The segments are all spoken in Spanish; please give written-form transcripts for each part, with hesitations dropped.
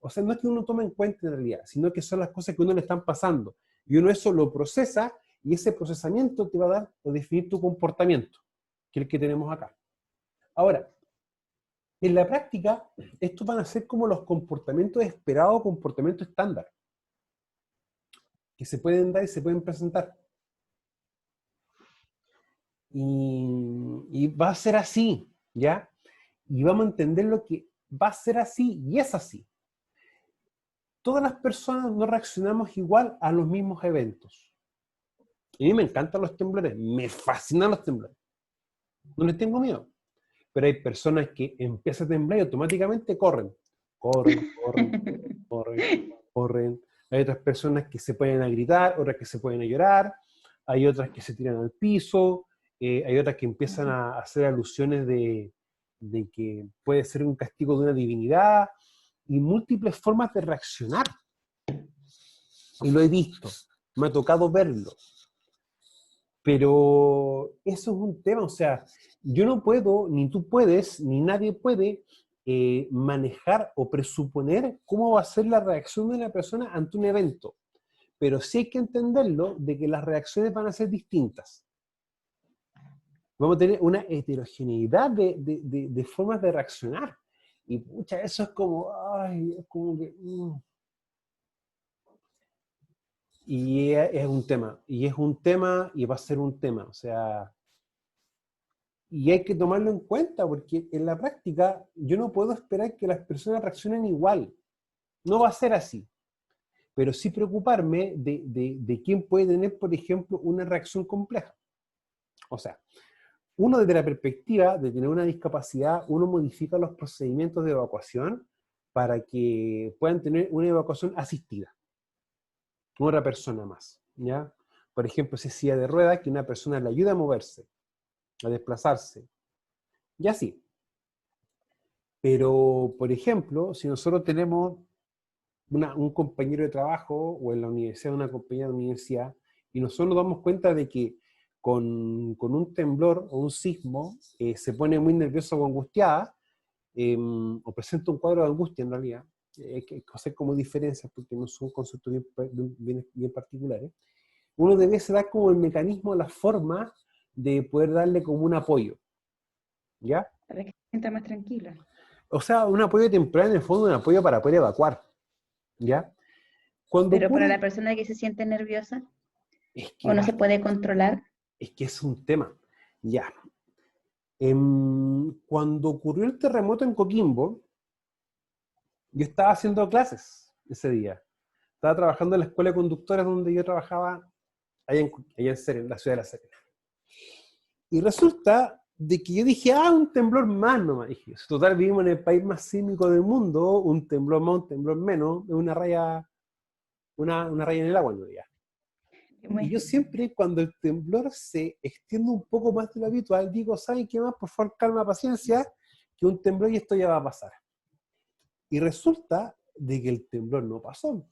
O sea, no es que uno tome en cuenta en realidad, sino que son las cosas que a uno le están pasando. Y uno eso lo procesa, y ese procesamiento te va a dar o definir tu comportamiento, que es el que tenemos acá. Ahora, en la práctica, estos van a ser como los comportamientos esperados, comportamientos estándar, que se pueden dar y se pueden presentar. Y va a ser así, ¿ya? Y vamos a entender lo que va a ser así, y es así. Todas las personas no reaccionamos igual a los mismos eventos. A mí me encantan los temblores, me fascinan los temblores. No les tengo miedo. Pero hay personas que empiezan a temblar y automáticamente corren. Corren, corren, corren, corren. Hay otras personas que se ponen a gritar, otras que se ponen a llorar. Hay otras que se tiran al piso. Hay otras que empiezan a hacer alusiones de que puede ser un castigo de una divinidad. Y múltiples formas de reaccionar. Y lo he visto. Me ha tocado verlo. Pero eso es un tema, o sea, yo no puedo, ni tú puedes, ni nadie puede manejar o presuponer cómo va a ser la reacción de una persona ante un evento. Pero sí hay que entenderlo de que las reacciones van a ser distintas. Vamos a tener una heterogeneidad de formas de reaccionar. Y pucha, eso es como, ay, es como que... Y es un tema, y es un tema, y va a ser un tema, o sea, y hay que tomarlo en cuenta, porque en la práctica yo no puedo esperar que las personas reaccionen igual, no va a ser así, pero sí preocuparme de quién puede tener, por ejemplo, una reacción compleja. O sea, uno desde la perspectiva de tener una discapacidad, uno modifica los procedimientos de evacuación para que puedan tener una evacuación asistida, otra persona más, ¿ya? Por ejemplo, si es silla de ruedas, que una persona le ayuda a moverse, a desplazarse, y así. Pero, por ejemplo, si nosotros tenemos un compañero de trabajo o en la universidad una compañera de universidad y nosotros nos damos cuenta de que con un temblor o un sismo se pone muy nerviosa o angustiada o presenta un cuadro de angustia en realidad, hay que hacer como diferencias porque no son conceptos bien particulares, uno debe dar como el mecanismo, la forma de poder darle como un apoyo, ¿ya? Para que se sienta más tranquila. O sea, un apoyo temprano, en el fondo, un apoyo para poder evacuar, ¿ya? Cuando Pero para la ocurre, persona que se siente nerviosa es o que, no se puede controlar, es que es un tema, ya. Cuando ocurrió el terremoto en Coquimbo, yo estaba haciendo clases ese día. Estaba trabajando en la escuela de conductores donde yo trabajaba allá en Serena, en la ciudad de La Serena. Y resulta de que yo dije, un temblor más nomás. Dije, total, vivimos en el país más sísmico del mundo, un temblor más, un temblor menos, es una raya en el agua, no diga. Y yo siempre, cuando el temblor se extiende un poco más de lo habitual, digo, ¿saben qué más? Por favor, calma, paciencia, que un temblor y esto ya va a pasar. Y resulta de que el temblor no pasó.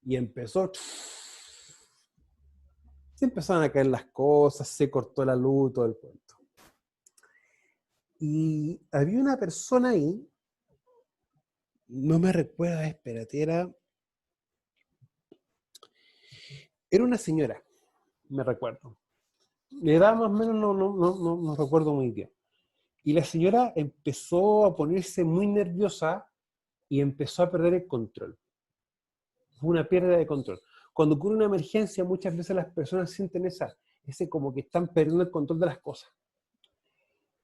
Y se empezaron a caer las cosas, se cortó la luz, todo el cuento. Y había una persona ahí, no me recuerda, espérate, era una señora, me recuerdo. La edad más o menos no recuerdo muy bien. Y la señora empezó a ponerse muy nerviosa y empezó a perder el control. Fue una pérdida de control. Cuando ocurre una emergencia, muchas veces las personas sienten ese como que están perdiendo el control de las cosas.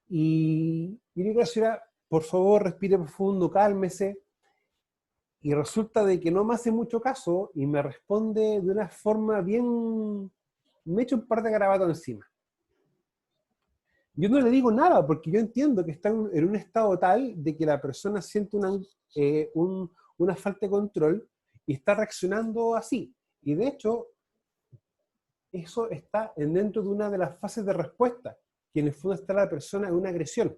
Y yo digo a la señora, por favor, respire profundo, cálmese. Y resulta de que no me hace mucho caso y me responde de una forma bien... Me echa un par de garabatos encima. Yo no le digo nada porque yo entiendo que está en un estado tal de que la persona siente una falta de control y está reaccionando así. Y de hecho, eso está dentro de una de las fases de respuesta, que en el fondo está la persona en una agresión.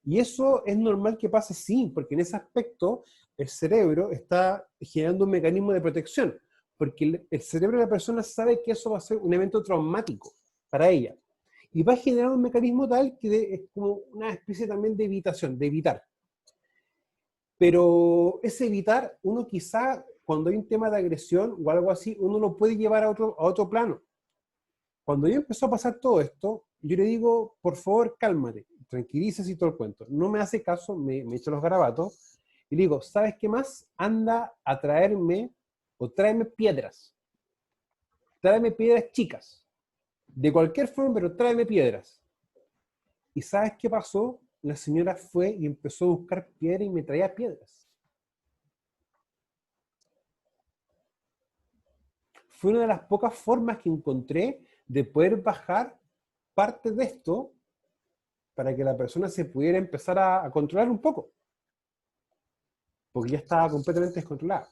Y eso es normal que pase, sí, porque en ese aspecto el cerebro está generando un mecanismo de protección, porque el cerebro de la persona sabe que eso va a ser un evento traumático para ella. Y va a generar un mecanismo tal que es como una especie también de evitación, de evitar. Pero es evitar, uno quizá, cuando hay un tema de agresión o algo así, uno lo puede llevar a otro plano. Cuando yo empezó a pasar todo esto, yo le digo, por favor, cálmate, tranquilízate y todo el cuento. No me hace caso, me echa los garabatos, y le digo, ¿sabes qué más? Anda a traerme, o tráeme piedras. Tráeme piedras chicas. De cualquier forma, pero tráeme piedras. ¿Y sabes qué pasó? La señora fue y empezó a buscar piedras y me traía piedras. Fue una de las pocas formas que encontré de poder bajar parte de esto para que la persona se pudiera empezar a controlar un poco. Porque ya estaba completamente descontrolada.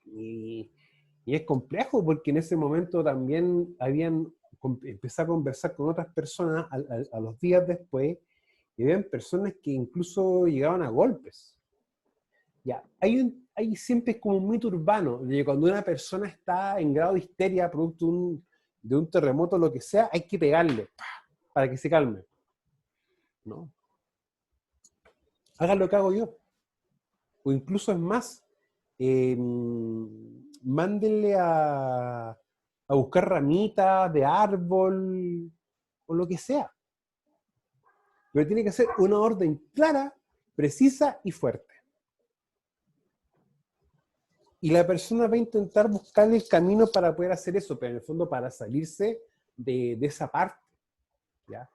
Y es complejo porque en ese momento también empecé a conversar con otras personas a los días después, y habían personas que incluso llegaban a golpes. Ya, hay siempre es como un mito urbano de que cuando una persona está en grado de histeria producto de un terremoto o lo que sea, hay que pegarle para que se calme. No. Hagan lo que hago yo. O incluso es más, mándenle a buscar ramitas de árbol o lo que sea. Pero tiene que ser una orden clara, precisa y fuerte. Y la persona va a intentar buscar el camino para poder hacer eso, pero en el fondo para salirse de esa parte, ¿ya?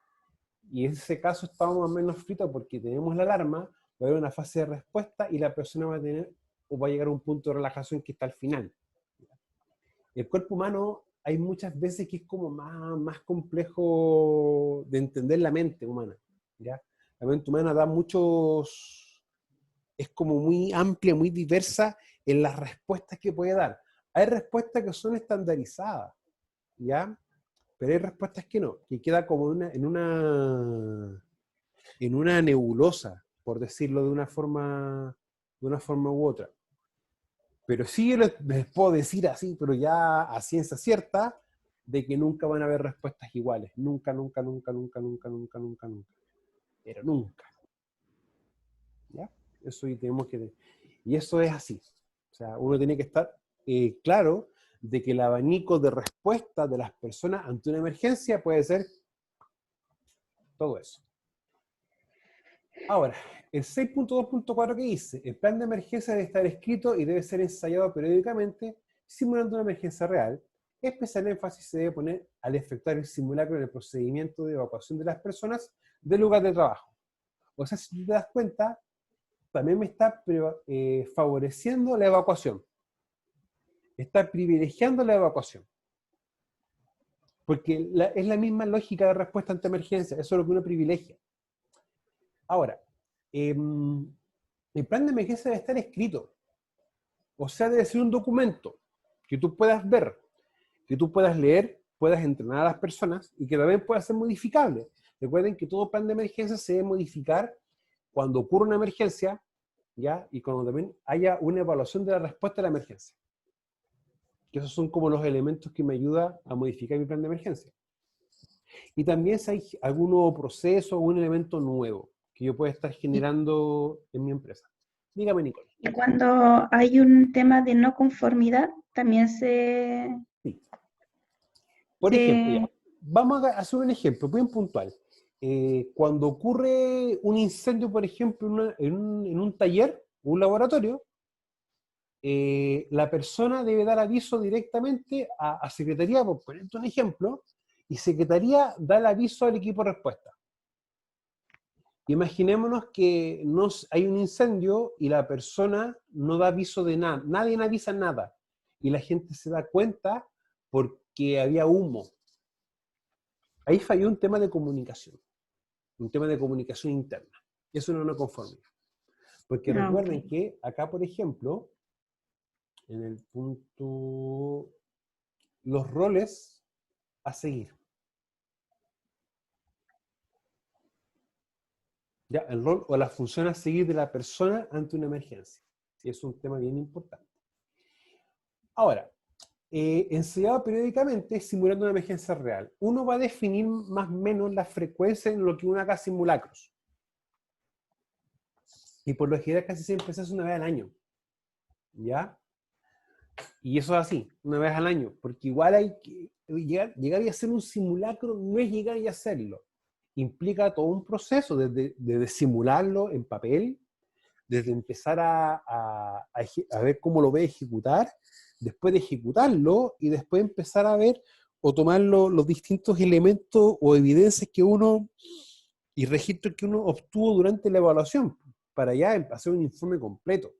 Y en ese caso estamos más o menos fritos porque tenemos la alarma, va a haber una fase de respuesta y la persona va a tener o va a llegar a un punto de relajación que está al final. El cuerpo humano hay muchas veces que es como más complejo de entender la mente humana, ¿ya? La mente humana da es como muy amplia, muy diversa en las respuestas que puede dar. Hay respuestas que son estandarizadas, ¿ya? Pero hay respuestas que no, que queda como en una nebulosa, por decirlo de una forma u otra. Pero sí yo les puedo decir así, pero ya a ciencia cierta, de que nunca van a haber respuestas iguales. Nunca, nunca, nunca, nunca, nunca, nunca, nunca, nunca. Pero nunca. ¿Ya? Eso y eso es así. O sea, uno tiene que estar claro de que el abanico de respuesta de las personas ante una emergencia puede ser todo eso. Ahora, el 6.2.4 que dice, el plan de emergencia debe estar escrito y debe ser ensayado periódicamente, simulando una emergencia real. Especial énfasis se debe poner al efectuar el simulacro en el procedimiento de evacuación de las personas del lugar de trabajo. O sea, si te das cuenta, también me está favoreciendo la evacuación. Está privilegiando la evacuación. Porque es la misma lógica de respuesta ante emergencia, eso es lo que uno privilegia. Ahora, el plan de emergencia debe estar escrito. O sea, debe ser un documento que tú puedas ver, que tú puedas leer, puedas entrenar a las personas y que también pueda ser modificable. Recuerden que todo plan de emergencia se debe modificar cuando ocurre una emergencia, ¿ya? Y cuando también haya una evaluación de la respuesta a la emergencia. Que esos son como los elementos que me ayudan a modificar mi plan de emergencia. Y también si hay algún nuevo proceso o un elemento nuevo que yo pueda estar generando en mi empresa. Dígame, Nicole. Y cuando hay un tema de no conformidad, también Sí. Por ejemplo, ya, vamos a hacer un ejemplo bien puntual. Cuando ocurre un incendio, por ejemplo, en un taller, un laboratorio, la persona debe dar aviso directamente a Secretaría, por ponerte un ejemplo, y Secretaría da el aviso al equipo de respuesta. Imaginémonos que hay un incendio y la persona no da aviso de nada, nadie avisa nada, y la gente se da cuenta porque había humo. Ahí falló un tema de comunicación interna. Eso no es una conformidad. Porque recuerden que acá, por ejemplo, en el punto, los roles a seguir. Ya, el rol o la función a seguir de la persona ante una emergencia. Y es un tema bien importante. Ahora, ensayado periódicamente simulando una emergencia real. Uno va a definir más o menos la frecuencia en lo que uno haga simulacros. Y por lo general casi siempre se hace una vez al año, ¿ya? Y eso es así, una vez al año, porque igual hay que llegar y hacer un simulacro no es llegar y hacerlo. Implica todo un proceso, desde simularlo en papel, desde empezar a ver cómo lo ve ejecutar, después de ejecutarlo y después empezar a ver o tomar los distintos elementos o evidencias que uno y registros que uno obtuvo durante la evaluación para ya hacer un informe completo.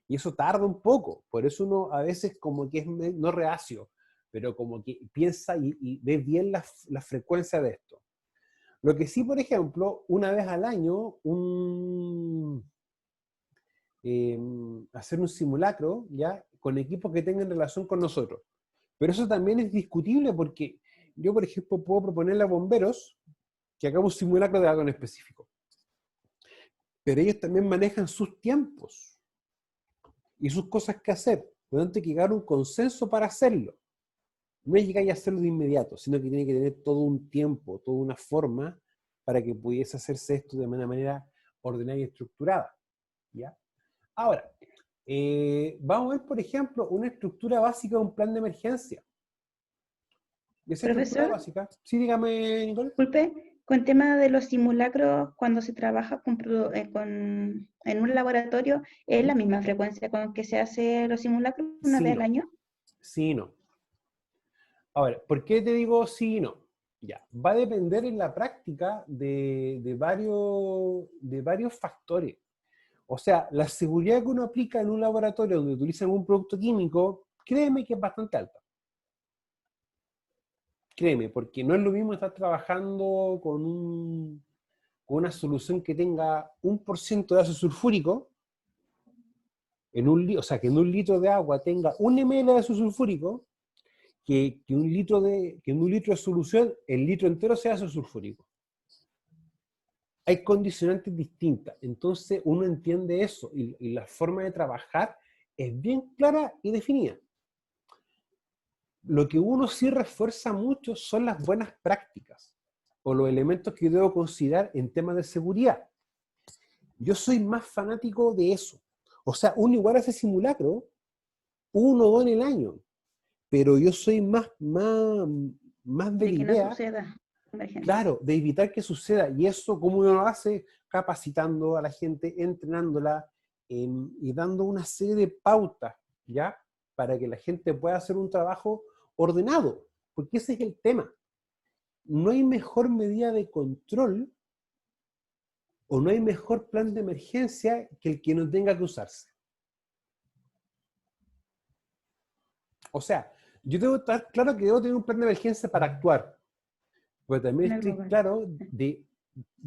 Y eso tarda un poco, por eso uno a veces como que es no reacio, pero como que piensa y ve bien la frecuencia de esto. Lo que sí, por ejemplo, una vez al año, hacer un simulacro, ¿ya? Con equipos que tengan relación con nosotros. Pero eso también es discutible porque yo, por ejemplo, puedo proponerle a bomberos que haga un simulacro de algo en específico. Pero ellos también manejan sus tiempos y sus cosas que hacer. Por lo tanto, hay que llegar a un consenso para hacerlo. No es llegar y hacerlo de inmediato, sino que tiene que tener todo un tiempo, toda una forma para que pudiese hacerse esto de una manera ordenada y estructurada. ¿Ya? Ahora, vamos a ver, por ejemplo, una estructura básica de un plan de emergencia. ¿Y esa estructura Profesor, básica? Sí, dígame, Nicole. disculpe, con tema de los simulacros, cuando se trabaja en un laboratorio, ¿es la misma frecuencia con que se hace los simulacros una Sí, vez al no. año? Sí, no. Ahora, ¿por qué te digo sí y no? Ya, va a depender en la práctica de varios factores. O sea, la seguridad que uno aplica en un laboratorio donde utilizan un producto químico, créeme que es bastante alta. Créeme, porque no es lo mismo estar trabajando con una solución que tenga 1% de ácido sulfúrico, o sea, que en un litro de agua tenga 1 ml de ácido sulfúrico, que en un litro de solución el litro entero sea ácido sulfúrico. Hay condicionantes distintas, entonces uno entiende eso y la forma de trabajar es bien clara y definida. Lo que uno sí refuerza mucho son las buenas prácticas o los elementos que yo debo considerar en temas de seguridad. Yo soy más fanático de eso. O sea, uno igual hace simulacro, 1 o 2 en el año, pero yo soy más de De la que no idea, suceda emergencia. claro, de evitar que suceda. Y eso, ¿cómo uno lo hace? Capacitando a la gente, entrenándola y dando una serie de pautas, ¿ya? Para que la gente pueda hacer un trabajo ordenado, porque ese es el tema. No hay mejor medida de control o no hay mejor plan de emergencia que el que no tenga que usarse. O sea, yo debo estar claro que debo tener un plan de emergencia para actuar, pero también En el estoy global. claro de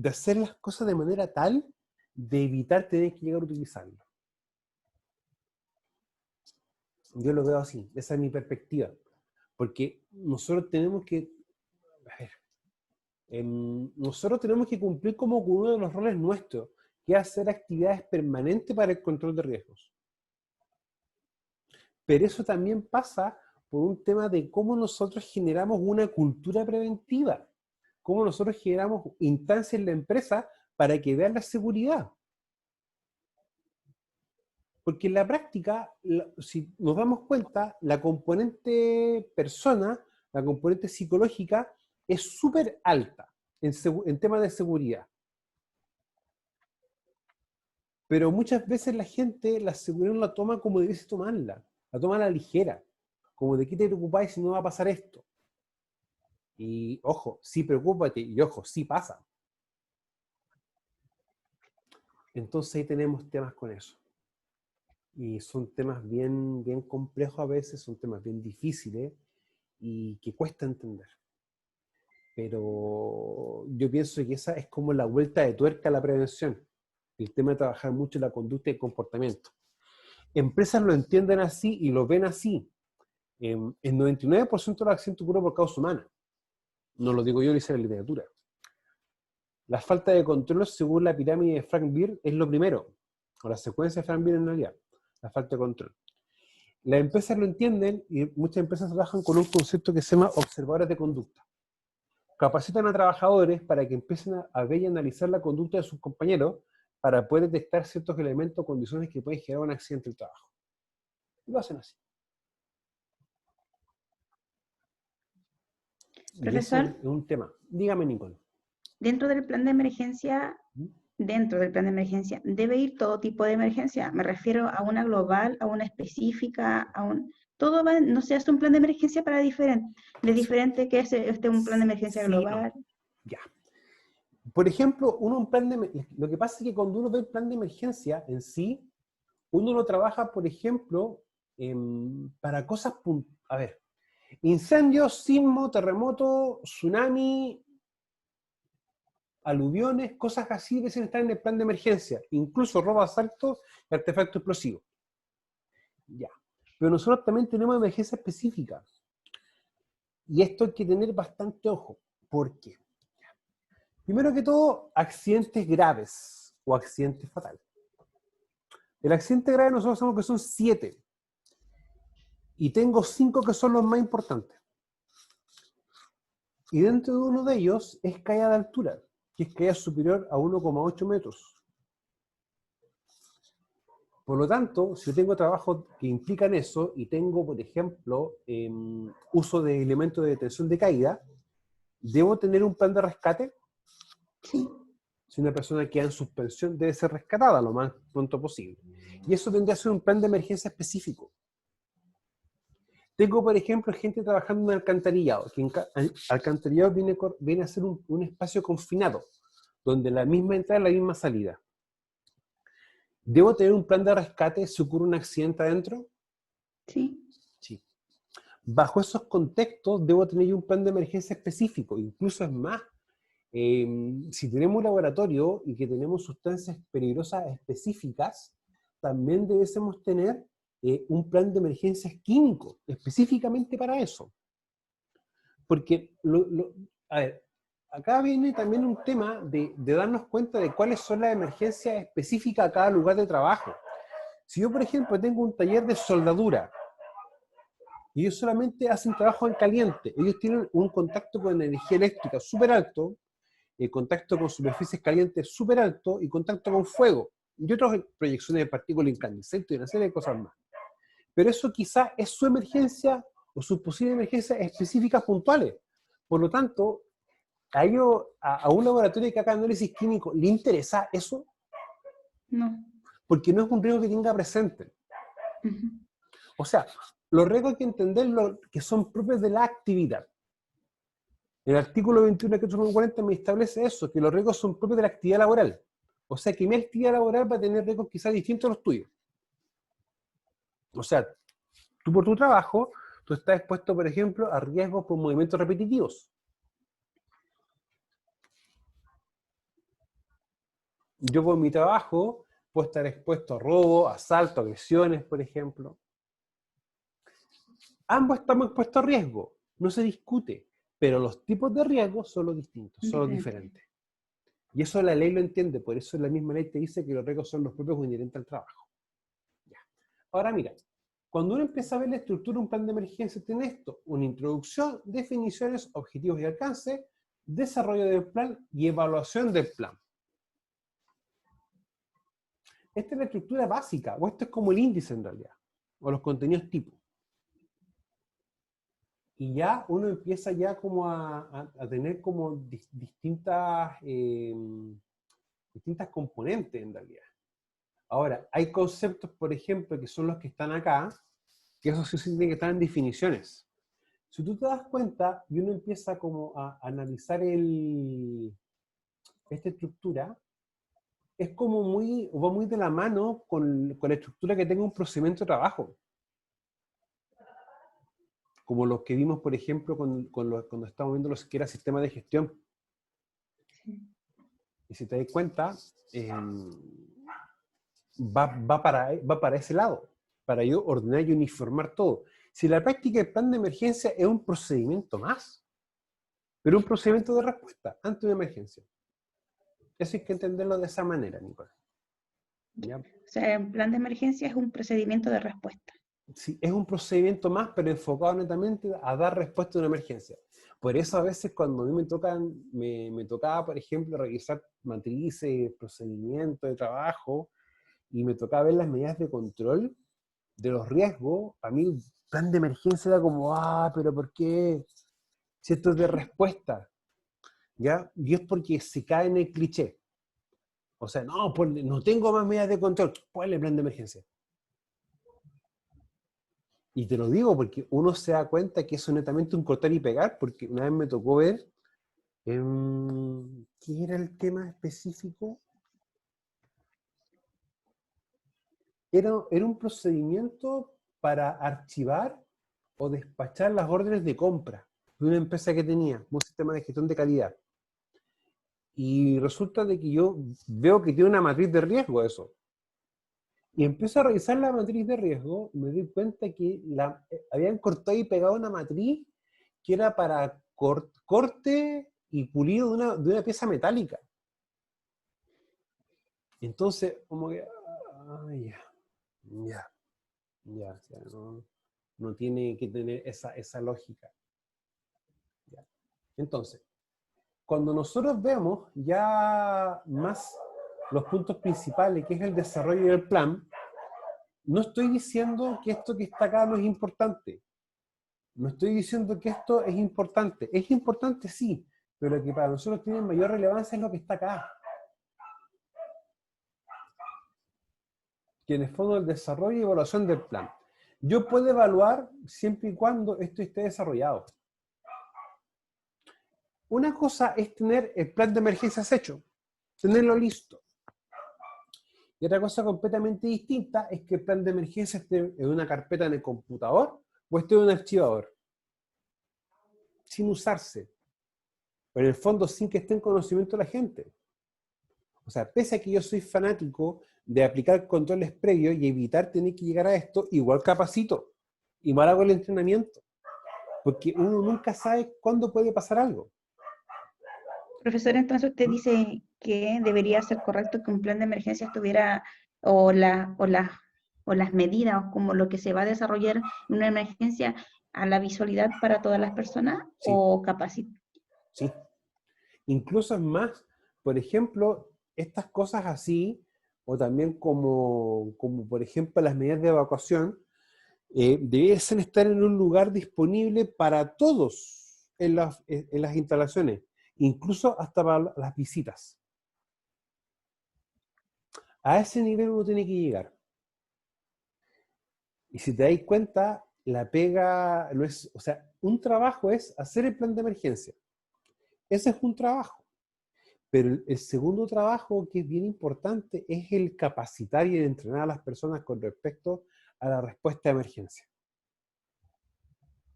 hacer las cosas de manera tal de evitar tener que llegar a utilizarlo. Yo lo veo así, esa es mi perspectiva. Porque nosotros tenemos que, a ver, nosotros tenemos que cumplir como con uno de los roles nuestros, que es hacer actividades permanentes para el control de riesgos. Pero eso también pasa por un tema de cómo nosotros generamos una cultura preventiva, cómo nosotros generamos instancias en la empresa para que vean la seguridad. Porque en la práctica, si nos damos cuenta, la componente persona, la componente psicológica, es súper alta en temas de seguridad. Pero muchas veces la gente la seguridad no la toma como debiese tomarla, la toma a la ligera, como de qué te preocupáis si no va a pasar esto. Y ojo, sí preocúpate, y ojo, sí pasa. Entonces ahí tenemos temas con eso. Y son temas bien, bien complejos a veces, son temas bien difíciles y que cuesta entender. Pero yo pienso que esa es como la vuelta de tuerca a la prevención. El tema de trabajar mucho la conducta y el comportamiento. Empresas lo entienden así y lo ven así. El 99% de los accidentes ocurren por causa humana. No lo digo yo, lo dice la literatura. La falta de control, según la pirámide de Frank Beer, es lo primero. O la secuencia de Frank Beer en realidad. La falta de control. Las empresas lo entienden y muchas empresas trabajan con un concepto que se llama observadores de conducta. Capacitan a trabajadores para que empiecen a ver y analizar la conducta de sus compañeros para poder detectar ciertos elementos o condiciones que pueden generar un accidente del trabajo. Y lo hacen así. Y ese Profesor, es un tema. Dígame, Nicole. dentro del plan de emergencia, debe ir todo tipo de emergencia. Me refiero a una global, a una específica, todo va, no se hace un plan de emergencia para diferente que un plan de emergencia Sí, no. global. Ya. Por ejemplo, lo que pasa es que cuando uno ve el plan de emergencia en sí, uno lo trabaja, por ejemplo, para cosas a ver, incendios, sismo, terremoto, tsunami, aluviones, cosas así deben estar en el plan de emergencia, incluso robo, asalto y artefacto explosivo. Ya. Pero nosotros también tenemos emergencias específicas. Y esto hay que tener bastante ojo. ¿Por qué? Primero que todo, accidentes graves o accidentes fatales. El accidente grave nosotros sabemos que son 7. Y tengo 5 que son los más importantes. Y dentro de uno de ellos es caída de altura, que es caída superior a 1,8 metros. Por lo tanto, si yo tengo trabajos que implican eso y tengo, por ejemplo, uso de elementos de detención de caída, ¿debo tener un plan de rescate? Sí. Si una persona queda en suspensión, debe ser rescatada lo más pronto posible. Y eso tendría que ser un plan de emergencia específico. Tengo, por ejemplo, gente trabajando en alcantarillado, que alcantarillado viene a ser un espacio confinado, donde la misma entrada es la misma salida. ¿Debo tener un plan de rescate si ocurre un accidente adentro? Sí. Sí. Bajo esos contextos, debo tener un plan de emergencia específico. Incluso es más, si tenemos un laboratorio y que tenemos sustancias peligrosas específicas, también debemos tener un plan de emergencias químico, específicamente para eso. Porque, a ver, acá viene también un tema de darnos cuenta de cuáles son las emergencias específicas a cada lugar de trabajo. Si yo, por ejemplo, tengo un taller de soldadura, y ellos solamente hacen trabajo en caliente, ellos tienen un contacto con energía eléctrica súper alto, contacto con superficies calientes súper alto y contacto con fuego, y otras proyecciones de partículas incandescentes y una serie de cosas más. Pero eso quizás es su emergencia o sus posibles emergencias específicas puntuales. Por lo tanto, a un laboratorio que haga análisis químico, ¿le interesa eso? No. Porque no es un riesgo que tenga presente. Uh-huh. O sea, los riesgos hay que entender que son propios de la actividad. El artículo 21 de 40 me establece eso, que los riesgos son propios de la actividad laboral. O sea, que mi actividad laboral va a tener riesgos quizás distintos a los tuyos. O sea, tú por tu trabajo, tú estás expuesto, por ejemplo, a riesgos por movimientos repetitivos. Yo por mi trabajo puedo estar expuesto a robo, asalto, agresiones, por ejemplo. Ambos estamos expuestos a riesgo, no se discute, pero los tipos de riesgos son los distintos, son los diferentes. Y eso la ley lo entiende, por eso la misma ley te dice que los riesgos son los propios o inherentes al trabajo. Ya. Ahora mira, cuando uno empieza a ver la estructura de un plan de emergencia, tiene esto: una introducción, definiciones, objetivos y alcance, desarrollo del plan y evaluación del plan. Esta es la estructura básica, o esto es como el índice en realidad, o los contenidos tipo. Y ya uno empieza ya como a tener como distintas componentes en realidad. Ahora, hay conceptos, por ejemplo, que son los que están acá, que esos sí tienen que estar en definiciones. Si tú te das cuenta y uno empieza como a analizar esta estructura, es como va muy de la mano con la estructura que tenga un procedimiento de trabajo. Como los que vimos, por ejemplo, cuando estábamos viendo los que era sistema de gestión. Sí. Y si te das cuenta, va para ese lado, para yo ordenar y uniformar todo. Si la práctica del plan de emergencia es un procedimiento más, pero un procedimiento de respuesta ante una emergencia. Eso hay que entenderlo de esa manera, Nicolás. ¿Ya? O sea, el plan de emergencia es un procedimiento de respuesta. Sí, es un procedimiento más, pero enfocado netamente a dar respuesta a una emergencia. Por eso a veces cuando a mí me tocaba, por ejemplo, revisar matrices, procedimientos de trabajo, y me tocaba ver las medidas de control de los riesgos, a mí el plan de emergencia era como, pero ¿por qué? Si esto es de respuesta, ¿ya? Y es porque se cae en el cliché. O sea, no, no tengo más medidas de control, ponle plan de emergencia. Y te lo digo porque uno se da cuenta que eso es netamente un cortar y pegar, porque una vez me tocó ver, ¿qué era el tema específico? Era un procedimiento para archivar o despachar las órdenes de compra de una empresa que tenía un sistema de gestión de calidad. Y resulta de que yo veo que tiene una matriz de riesgo eso. Y empiezo a revisar la matriz de riesgo, me doy cuenta que habían cortado y pegado una matriz que era para corte y pulido de una pieza metálica. Entonces, como que, ya, o sea, no tiene que tener esa lógica. Ya. Entonces, cuando nosotros vemos ya más los puntos principales, que es el desarrollo del plan, no estoy diciendo que esto que está acá no es importante. No estoy diciendo que esto es importante. Es importante, sí, pero lo que para nosotros tiene mayor relevancia es lo que está acá. Que en el fondo el desarrollo y evaluación del plan. Yo puedo evaluar siempre y cuando esto esté desarrollado. Una cosa es tener el plan de emergencias hecho, tenerlo listo. Y otra cosa completamente distinta es que el plan de emergencia esté en una carpeta en el computador o esté en un archivador, sin usarse, pero en el fondo sin que esté en conocimiento de la gente. O sea, pese a que yo soy fanático de aplicar controles previos y evitar tener que llegar a esto, igual capacito, igual hago el entrenamiento, porque uno nunca sabe cuándo puede pasar algo. Profesor, entonces usted dice que debería ser correcto que un plan de emergencia estuviera, o, la, o las medidas, o como lo que se va a desarrollar en una emergencia, a la visualidad para todas las personas, Sí, o capacitar. sí. Incluso es más, por ejemplo, estas cosas así, o también como por ejemplo las medidas de evacuación, debiesen estar en un lugar disponible para todos en las instalaciones, incluso hasta para las visitas. A ese nivel uno tiene que llegar. Y si te dais cuenta, la pega no es, o sea, un trabajo es hacer el plan de emergencia. Ese es un trabajo. Pero el segundo trabajo, que es bien importante, es el capacitar y el entrenar a las personas con respecto a la respuesta de emergencia.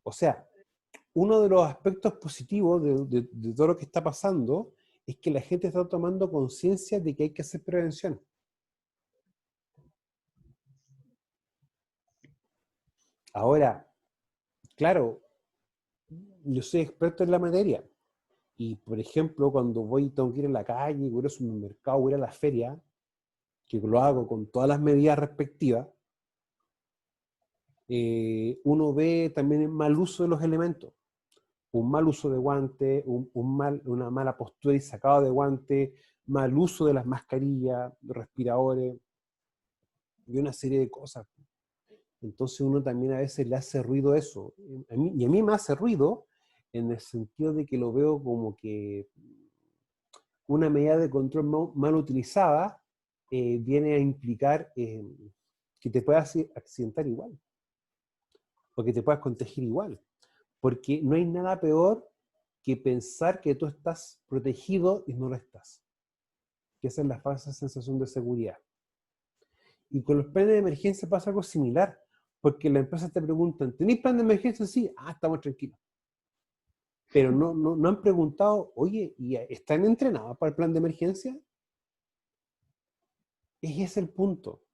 O sea, uno de los aspectos positivos de todo lo que está pasando es que la gente está tomando conciencia de que hay que hacer prevención. Ahora, claro, yo soy experto en la materia y, por ejemplo, cuando tengo que ir a la calle, voy al supermercado, voy a la feria, que lo hago con todas las medidas respectivas, uno ve también el mal uso de los elementos. Un mal uso de guante, una mala postura y sacado de guante, mal uso de las mascarillas, respiradores y una serie de cosas. Entonces uno también a veces le hace ruido eso. Y a mí me hace ruido en el sentido de que lo veo como que una medida de control mal utilizada viene a implicar que te puedas accidentar igual, o que te puedas contagiar igual. Porque no hay nada peor que pensar que tú estás protegido y no lo estás. Que esa es la falsa sensación de seguridad. Y con los planes de emergencia pasa algo similar, porque las empresas te preguntan, ¿tenéis plan de emergencia? Sí, estamos tranquilos. Pero no han preguntado, oye, ¿y están entrenados para el plan de emergencia? Ese es el punto.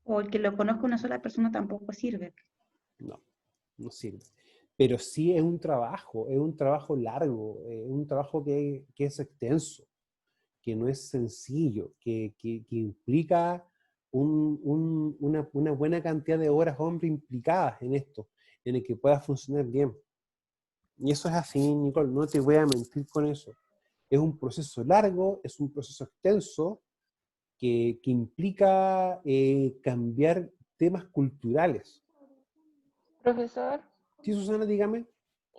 O el que lo conozca una sola persona tampoco sirve. No, no sirve. Pero sí es un trabajo largo, es un trabajo que es extenso, que no es sencillo, que implica una buena cantidad de horas hombre implicadas en esto, en el que pueda funcionar bien. Y eso es así, Nicole, no te voy a mentir con eso. Es un proceso largo, es un proceso extenso que implica cambiar temas culturales. Profesor, Sí, Susana, dígame.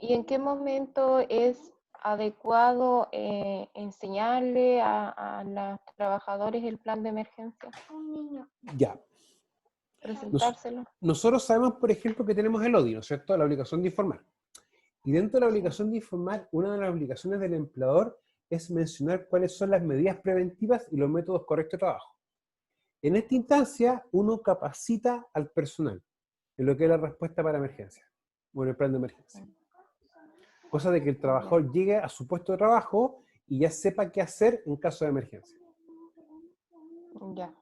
¿y en qué momento es adecuado enseñarle a los trabajadores el plan de emergencia? Ya. Presentárselo. Nosotros sabemos, por ejemplo, que tenemos el ODI, ¿no es cierto? La obligación de informar. Y dentro de la obligación de informar, una de las obligaciones del empleador es mencionar cuáles son las medidas preventivas y los métodos correctos de trabajo. En esta instancia, uno capacita al personal en lo que es la respuesta para emergencia, o en el plan de emergencia. Cosa de que el trabajador llegue a su puesto de trabajo y ya sepa qué hacer en caso de emergencia. Ya.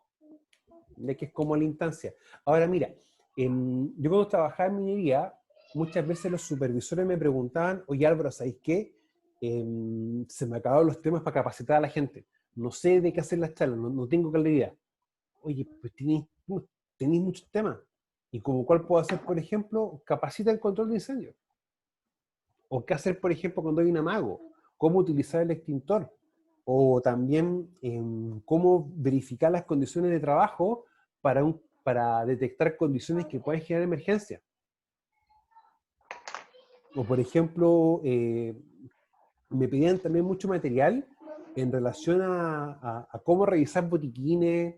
Ya que es como la instancia. Ahora mira, yo cuando trabajaba en minería, muchas veces los supervisores me preguntaban, oye Álvaro, ¿sabéis qué? Se me acabaron los temas para capacitar a la gente. No sé de qué hacer las charlas, no tengo claridad. Oye, pues tenéis muchos temas. ¿Y como cuál puedo hacer, por ejemplo? Capacita el control de incendios. O qué hacer, por ejemplo, cuando hay un amago. Cómo utilizar el extintor. O también cómo verificar las condiciones de trabajo para detectar condiciones que pueden generar emergencia. O por ejemplo, me pedían también mucho material en relación a cómo revisar botiquines,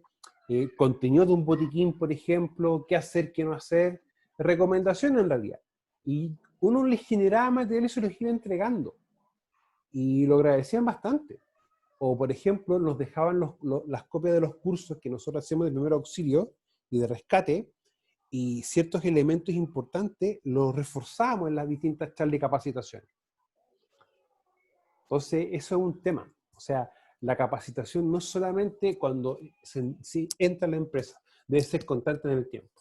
contenido de un botiquín, por ejemplo, qué hacer, qué no hacer, recomendaciones en realidad. Y uno les generaba material y se los iba entregando. Y lo agradecían bastante. O, por ejemplo, nos dejaban las copias de los cursos que nosotros hacemos de primer auxilio y de rescate, y ciertos elementos importantes los reforzábamos en las distintas charlas de capacitación. Entonces, eso es un tema. O sea, la capacitación no es solamente cuando se entra en la empresa, debe ser constante en el tiempo,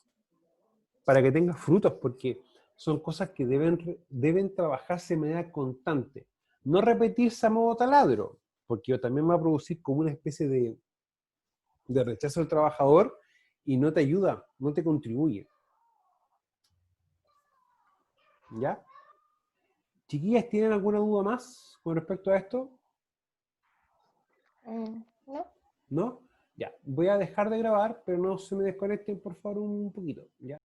para que tenga frutos, porque son cosas que deben trabajarse de manera constante. No repetirse a modo taladro, porque también va a producir como una especie de rechazo al trabajador y no te ayuda, no te contribuye. ¿Ya? Chiquillas, ¿tienen alguna duda más con respecto a esto? No. ¿No? Ya, voy a dejar de grabar, pero no se me desconecten por favor un poquito, ¿ya?